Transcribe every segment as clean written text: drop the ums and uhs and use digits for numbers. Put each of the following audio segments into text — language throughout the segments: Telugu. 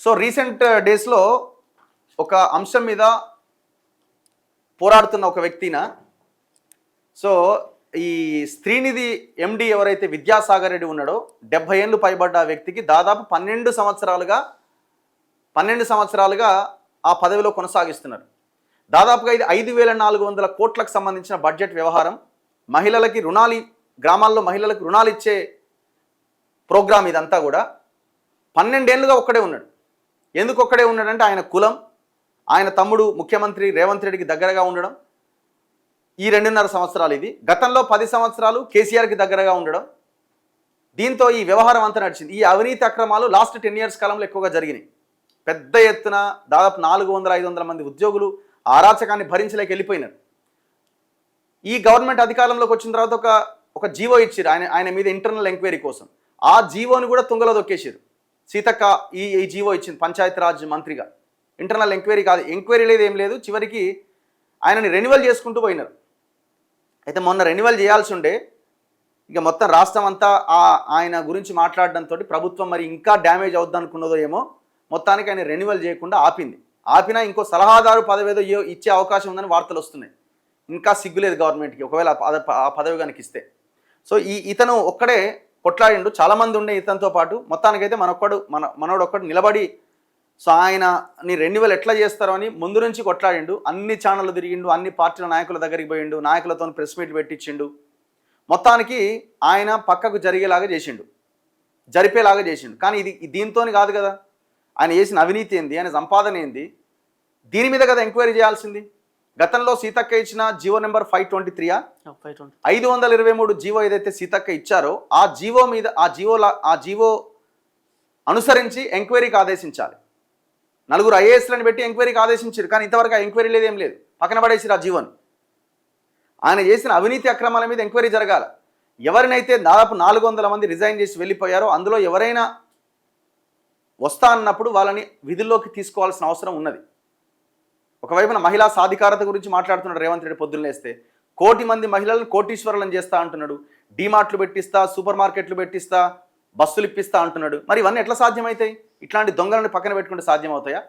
సో రీసెంట్ డేస్లో ఒక అంశం మీద పోరాడుతున్న ఒక వ్యక్తిన సో ఈ స్త్రీనిధి ఎండి ఎవరైతే విద్యాసాగర్ రెడ్డి ఉన్నాడో 70 ఏళ్ళు పైబడ్డ వ్యక్తికి దాదాపు 12 సంవత్సరాలుగా ఆ పదవిలో కొనసాగిస్తున్నారు. దాదాపుగా ఇది 5,400 కోట్లకు సంబంధించిన బడ్జెట్ వ్యవహారం. మహిళలకి రుణాలు, గ్రామాల్లో మహిళలకు రుణాలు ఇచ్చే ప్రోగ్రామ్ ఇదంతా కూడా. 12 ఏళ్ళుగా ఒక్కడే ఉన్నాడు. ఎందుకు ఒక్కడే ఉన్నాడంటే ఆయన కులం, ఆయన తమ్ముడు ముఖ్యమంత్రి రేవంత్ రెడ్డికి దగ్గరగా ఉండడం, ఈ 2.5 సంవత్సరాలు ఇది. గతంలో 10 సంవత్సరాలు కేసీఆర్కి దగ్గరగా ఉండడం, దీంతో ఈ వ్యవహారం అంతా నడిచింది. ఈ అవినీతి అక్రమాలు లాస్ట్ 10 ఇయర్స్ కాలంలో ఎక్కువగా జరిగినాయి. పెద్ద ఎత్తున దాదాపు 400-500 మంది ఉద్యోగులు అరాచకాన్ని భరించలేక వెళ్ళిపోయినారు. ఈ గవర్నమెంట్ అధికారంలోకి వచ్చిన తర్వాత ఒక జీవో ఇచ్చారు ఆయన మీద ఇంటర్నల్ ఎంక్వైరీ కోసం. ఆ జీవోని కూడా తుంగలో దొక్కేసారు. సీతక్క ఈ జీవో ఇచ్చింది పంచాయతీరాజ్ మంత్రిగా. ఇంటర్నల్ ఎంక్వైరీ కాదు, ఎంక్వైరీ లేదు, ఏం లేదు. చివరికి ఆయనని రెన్యువల్ చేసుకుంటూ పోయినారు. అయితే మొన్న రెన్యువల్ చేయాల్సి ఉండే, ఇక మొత్తం రాష్ట్రం అంతా ఆయన గురించి మాట్లాడడంతో ప్రభుత్వం మరి ఇంకా డ్యామేజ్ అవుద్ది అనుకున్నదో ఏమో, మొత్తానికి ఆయన రెన్యువల్ చేయకుండా ఆపింది. ఆపినా ఇంకో సలహాదారు పదవి ఏదో ఇచ్చే అవకాశం ఉందని వార్తలు వస్తున్నాయి. ఇంకా సిగ్గులేదు గవర్నమెంట్కి ఒకవేళ ఆ పదవి కనుక ఇస్తే. సో ఇతను ఒక్కడే కొట్లాడిండు, చాలామంది ఉండే ఇతనితో పాటు. మొత్తానికైతే మనోడు ఒక్కడు నిలబడి సో ఆయనని రెన్యువల్ ఎట్లా చేస్తారో అని ముందు నుంచి కొట్లాడిండు. అన్ని ఛానళ్ళు తిరిగిండు, అన్ని పార్టీల నాయకుల దగ్గరికి పోయిండు, నాయకులతో ప్రెస్ మీట్ పెట్టించిండు. మొత్తానికి ఆయన పక్కకు జరిపేలాగా చేసిండు. కానీ ఇది దీంతో కాదు కదా. ఆయన చేసిన అవినీతి ఏంది, ఆయన సంపాదన ఏంది, దీని మీద కదా ఎంక్వైరీ చేయాల్సింది. గతంలో సీతక్క ఇచ్చిన జీవో నెంబర్ 523 జీవో ఏదైతే సీతక్క ఇచ్చారో ఆ జీవో మీద ఆ జీవో అనుసరించి ఎంక్వైరీకి ఆదేశించాలి. 4 ఐఏఎస్లను పెట్టి ఎంక్వైరీకి ఆదేశించారు. కానీ ఇంతవరకు ఆ ఎంక్వైరీ లేదు, ఏం లేదు, పక్కన పడేసిరు ఆ జీవోని. ఆయన చేసిన అవినీతి అక్రమాల మీద ఎంక్వైరీ జరగాల. ఎవరినైతే దాదాపు 400 మంది రిజైన్ చేసి వెళ్ళిపోయారో అందులో ఎవరైనా వస్తా అన్నప్పుడు వాళ్ళని విధుల్లోకి తీసుకోవాల్సిన అవసరం ఉన్నది. ఒకవైపున మహిళా సాధికారత గురించి మాట్లాడుతున్నాడు రేవంత్ రెడ్డి. పొద్దున్నేస్తే 1 కోటి మంది మహిళలను కోటీశ్వరులను చేస్తా అంటున్నాడు. డీమార్ట్లు పెట్టిస్తా, సూపర్ మార్కెట్లు పెట్టిస్తా, బస్సులు ఇప్పిస్తా అంటున్నాడు. మరి ఇవన్నీ ఎట్లా సాధ్యమవుతాయి? ఇట్లాంటి దొంగలను పక్కన పెట్టుకుంటే సాధ్యమవుతాయా?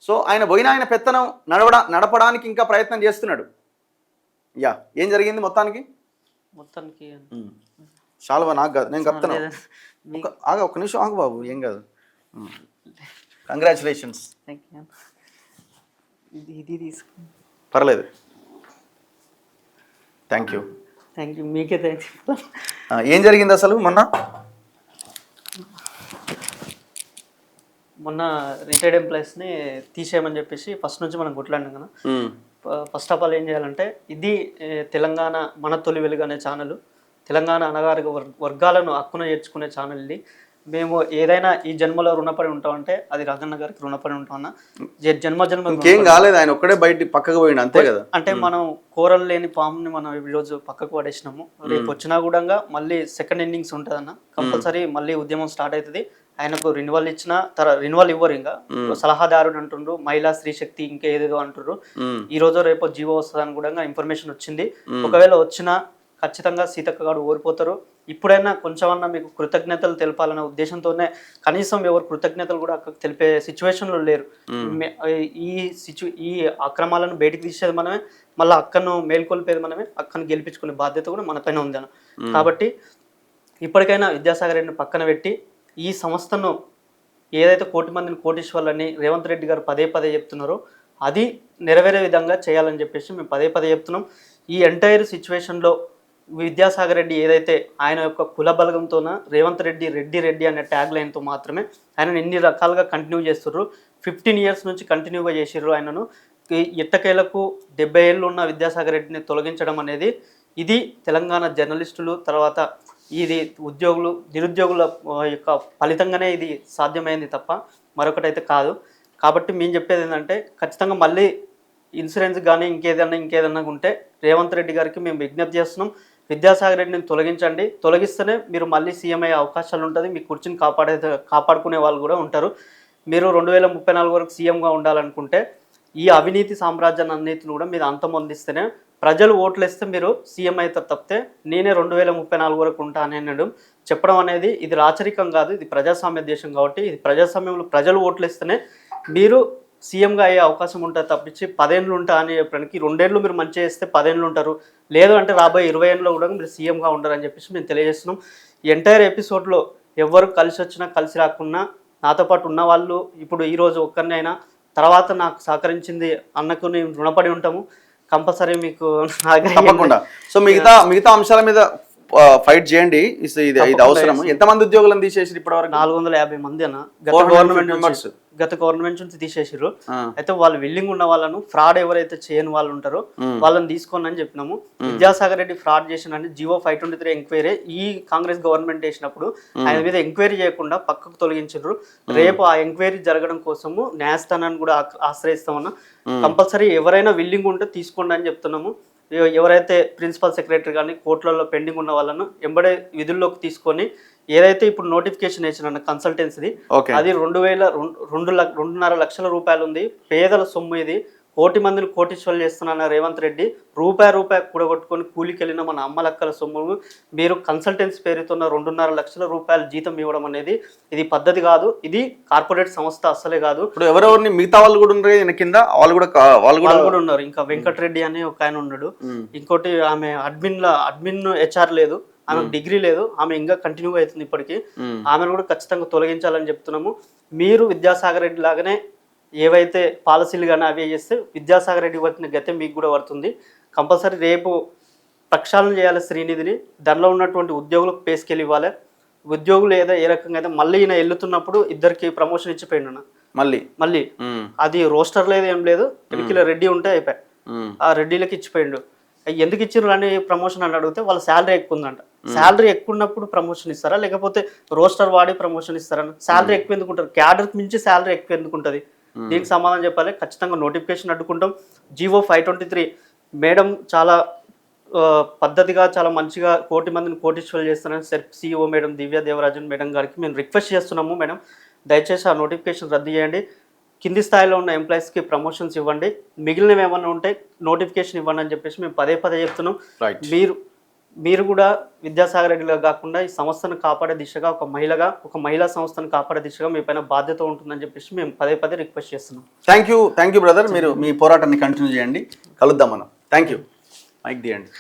సో ఆయన పెత్తనం నడపడానికి ఇంకా ప్రయత్నం చేస్తున్నాడు. ఏం జరిగింది మొత్తానికి చాలా నాకు కాదు, నేను చెప్తాను. ఒక్క నిమిషం ఆగు బాబు, ఏం కాదు. కంగ్రాచులేషన్స్. పర్లేదు, థ్యాంక్ యూ. మీకే థ్యాంక్స్. ఏం జరిగింది అసలు? మొన్న రిటైర్డ్ ఎంప్లాయీస్ని తీసేయమని చెప్పేసి ఫస్ట్ నుంచి మనం కొట్లాడినాం కదా. ఫస్ట్ ఆఫ్ ఆల్ ఏం చేయాలంటే, ఇది తెలంగాణ మన తొలి వెలుగు అనే ఛానల్, తెలంగాణ అనగారిక వర్గాలను హక్కున చేర్చుకునే ఛానల్ ఇది. మేము ఏదైనా ఈ జన్మలో రుణపడి ఉంటామంటే అది రాజన్న గారికి రుణపడి ఉంటామన్నా. జన్మ ఇంకేం కాలేదు, ఆయన ఒక్కడే బయట పక్కకు పోయిండు అంతే కదా. అంటే మనం కూరలు లేని పాముని మనం ఈరోజు పక్కకు పడేసినాము. రేపు వచ్చినా కూడా మళ్ళీ సెకండ్ ఇన్నింగ్స్ ఉంటుందన్న, కంపల్సరీ మళ్ళీ ఉద్యమం స్టార్ట్ అవుతుంది. ఆయనకు రెన్యువల్ ఇచ్చిన రెన్యువల్ ఇవ్వరు, ఇంకా సలహాదారుడు అంటుండ్రు, మహిళా స్త్రీ శక్తి ఇంకా ఏదేదో అంటుండ్రు. ఈ రోజు రేపు జీవో వస్తుందని కూడా ఇన్ఫర్మేషన్ వచ్చింది. ఒకవేళ వచ్చినా ఖచ్చితంగా సీతక్క గారు ఓడిపోతారు. ఇప్పుడైనా కొంచెమన్నా మీకు కృతజ్ఞతలు తెలపాలనే ఉద్దేశంతోనే, కనీసం ఎవరు కృతజ్ఞతలు కూడా అక్కడికి తెలిపే సిచ్యువేషన్లో లేరు. ఈ అక్రమాలను బయటకు తీసేది మనమే, మళ్ళీ అక్కను మేల్కొల్పేది మనమే, అక్కను గెలిపించుకునే బాధ్యత కూడా మనపైన ఉంది అన్న. కాబట్టి ఇప్పటికైనా విద్యాసాగర్ రెడ్డిని పక్కన పెట్టి ఈ సంస్థను ఏదైతే 1 కోటి మందిని కోటీశ్వర్లని రేవంత్ రెడ్డి గారు పదే చెప్తున్నారో అది నెరవేరే విధంగా చేయాలని చెప్పేసి మేము పదే చెప్తున్నాం. ఈ ఎంటైర్ సిచ్యువేషన్లో విద్యాసాగర్ రెడ్డి ఏదైతే ఆయన యొక్క కుల బలగంతోన రేవంత్ రెడ్డి అనే ట్యాగ్ లైన్తో మాత్రమే ఆయనను ఎన్ని రకాలుగా కంటిన్యూ చేస్తుర్రు. 15 ఇయర్స్ నుంచి కంటిన్యూగా చేసిర్రు ఆయనను. ఎట్టకేలకు 70 ఏళ్ళు ఉన్న విద్యాసాగర్ రెడ్డిని తొలగించడం అనేది ఇది తెలంగాణ జర్నలిస్టులు, తర్వాత ఇది నిరుద్యోగుల యొక్క ఫలితంగానే ఇది సాధ్యమైంది తప్ప మరొకటైతే కాదు. కాబట్టి మేము చెప్పేది ఏంటంటే, ఖచ్చితంగా మళ్ళీ ఇన్సూరెన్స్ కానీ ఇంకేదన్నా ఉంటే రేవంత్ రెడ్డి గారికి మేము విజ్ఞప్తి చేస్తున్నాం, విద్యాసాగర్ రెడ్డిని తొలగించండి. తొలగిస్తేనే మీరు మళ్ళీ సీఎం అయ్యే అవకాశాలు ఉంటుంది, మీ కుర్చీని కాపాడుకునే వాళ్ళు కూడా ఉంటారు. మీరు 2034 వరకు సీఎంగా ఉండాలనుకుంటే ఈ అవినీతి సామ్రాజ్యాన్ని అన్నిటిని కూడా మీరు అంతమొందిస్తేనే ప్రజలు ఓట్లు వేస్తే మీరు సీఎం అవుతారు తప్పితే నేనే 2034 వరకు ఉంటా అని అనడం చెప్పడం అనేది ఇది రాచరికం కాదు. ఇది ప్రజాస్వామ్య దేశం కాబట్టి ఇది ప్రజాస్వామ్యంలో ప్రజలు ఓట్లు వేస్తేనే మీరు సీఎంగా అయ్యే అవకాశం ఉంటుంది తప్పించి 10 ఏళ్ళు ఉంటా అని చెప్పడానికి 2 ఏళ్ళు మీరు మంచిగా చేస్తే 10 ఏళ్ళు ఉంటారు, లేదు అంటే రాబోయే 20 ఏళ్ళలో కూడా మీరు సీఎంగా ఉండరు అని చెప్పేసి మేము తెలియజేస్తున్నాం. ఎంటైర్ ఎపిసోడ్లో ఎవరు కలిసి వచ్చినా కలిసి రాకున్నా నాతో పాటు ఉన్న వాళ్ళు ఇప్పుడు ఈరోజు ఒక్కరినైనా తర్వాత నాకు సహకరించింది అన్నకు నేను రుణపడి ఉంటాము. కంపల్సరీ మీకు తప్పకుండా. సో మిగతా అంశాల మీద ఫైట్ చేయండి. ఇది అవసరం. ఎంతమంది ఉద్యోగులను తీసేసి ఇప్పటివరకు? 450 మంది అన్న గత గవర్నమెంట్ నుంచి తీసేసారు. అయితే వాళ్ళు విల్లింగ్ ఉన్న వాళ్ళను ఫ్రాడ్ ఎవరైతే చేయని వాళ్ళు ఉంటారో వాళ్ళని తీసుకోండి అని చెప్పినాము. విద్యాసాగర్ రెడ్డి ఫ్రాడ్ చేసినని జియో 523 ఎంక్వైరీ ఈ కాంగ్రెస్ గవర్నమెంట్ వేసినప్పుడు ఆయన మీద ఎంక్వైరీ చేయకుండా పక్కకు తొలగించారు. రేపు ఆ ఎంక్వైరీ జరగడం కోసము న్యాయస్థానాన్ని కూడా ఆశ్రయిస్తామన్నా. కంపల్సరీ ఎవరైనా విల్లింగ్ ఉంటే తీసుకోండి అని చెప్తున్నాము. ఎవరైతే ప్రిన్సిపల్ సెక్రటరీ కానీ కోర్టులలో పెండింగ్ ఉన్న వాళ్ళను ఎంబడే విధుల్లోకి తీసుకొని ఏదైతే ఇప్పుడు నోటిఫికేషన్ ఇచ్చిన కన్సల్టెన్సీది అది 2.5 లక్షల రూపాయలు ఉంది. పేదల సొమ్ము ఇది. 1 కోటి మందిని కోటీశ్వరులు చేస్తున్న రేవంత్ రెడ్డి రూపాయి కూడగొట్టుకొని కూలికి వెళ్ళిన మన అమ్మలక్కల సొమ్ము మీరు కన్సల్టెన్సీ పేరుతున్న 2.5 లక్షల రూపాయల జీతం ఇవ్వడం అనేది ఇది పద్ధతి కాదు. ఇది కార్పొరేట్ సంస్థ అస్సలే కాదు. ఇప్పుడు ఎవరెవరిని మిగతా వాళ్ళు కూడా ఉన్నారు కింద, వాళ్ళు కూడా ఉన్నారు. ఇంకా వెంకటరెడ్డి అని ఒక ఆయన ఉన్నాడు. ఇంకోటి ఆమె అడ్మిన్ హెచ్ఆర్ లేదు, ఆమె డిగ్రీ లేదు, ఆమె ఇంకా కంటిన్యూ అవుతుంది ఇప్పటికీ. ఆమెను కూడా ఖచ్చితంగా తొలగించాలని చెప్తున్నాము. మీరు విద్యాసాగర్ రెడ్డి లాగానే ఏవైతే పాలసీలు కానీ అవి చేస్తే విద్యాసాగర్ రెడ్డి పట్టిన గతే మీకు కూడా పడుతుంది. కంపల్సరీ రేపు ప్రక్షాళన చేయాలి శ్రీనిధిని. దానిలో ఉన్నటువంటి ఉద్యోగులకు పే స్కేల్ ఇవ్వాలి. ఉద్యోగులు ఏ రకంగా అయితే మళ్ళీ ఈయన వెళ్తున్నప్పుడు ఇద్దరికి ప్రమోషన్ ఇచ్చిపోయిండు మళ్ళీ అది రోస్టర్ లేదు ఏం లేదు, ఎన్నికల రెడ్డి ఉంటే అయిపోయి ఆ రెడ్డిలకి ఇచ్చిపోయిండు. ఎందుకు ఇచ్చిర్రు అని ప్రమోషన్ అని అడిగితే వాళ్ళ శాలరీ ఎక్కువ ఉందంట. శాలరీ ఎక్కువ ఉన్నప్పుడు ప్రమోషన్ ఇస్తారా లేకపోతే రోస్టర్ వాడి ప్రమోషన్ ఇస్తారా? శాలరీ ఎక్కువ ఎందుకుంటారు? క్యాడర్కి మించి శాలరీ ఎక్కువ ఎందుకు ఉంటుంది? దీనికి సమాధానం చెప్పాలి. ఖచ్చితంగా నోటిఫికేషన్ అడ్డుకుంటాం. జియో 523 మేడం చాలా పద్ధతిగా చాలా మంచిగా 1 కోటి మందిని కోటీశ్వరులు చేస్తున్నారని సిఇఓ మేడం దివ్య దేవరాజన్ మేడం గారికి మేము రిక్వెస్ట్ చేస్తున్నాము. మేడం దయచేసి ఆ నోటిఫికేషన్ రద్దు చేయండి. కింది స్థాయిలో ఉన్న ఎంప్లాయీస్కి ప్రమోషన్స్ ఇవ్వండి. మిగిలినవి ఏమన్నా ఉంటే నోటిఫికేషన్ ఇవ్వండి అని చెప్పేసి మేము పదే చెప్తున్నాం. మీరు కూడా విద్యాసాగర్ రెడ్డిగా కాకుండా ఈ సంస్థను కాపాడే దిశగా ఒక మహిళా సంస్థను కాపాడే దిశగా మీ పైన బాధ్యత ఉంటుందని చెప్పేసి మేము పదే రిక్వెస్ట్ చేస్తున్నాం. Thank you brother. మీరు మీ పోరాటాన్ని కంటిన్యూ చేయండి. కలుద్దాం మనం. Thank you. మైక్ తీయండి.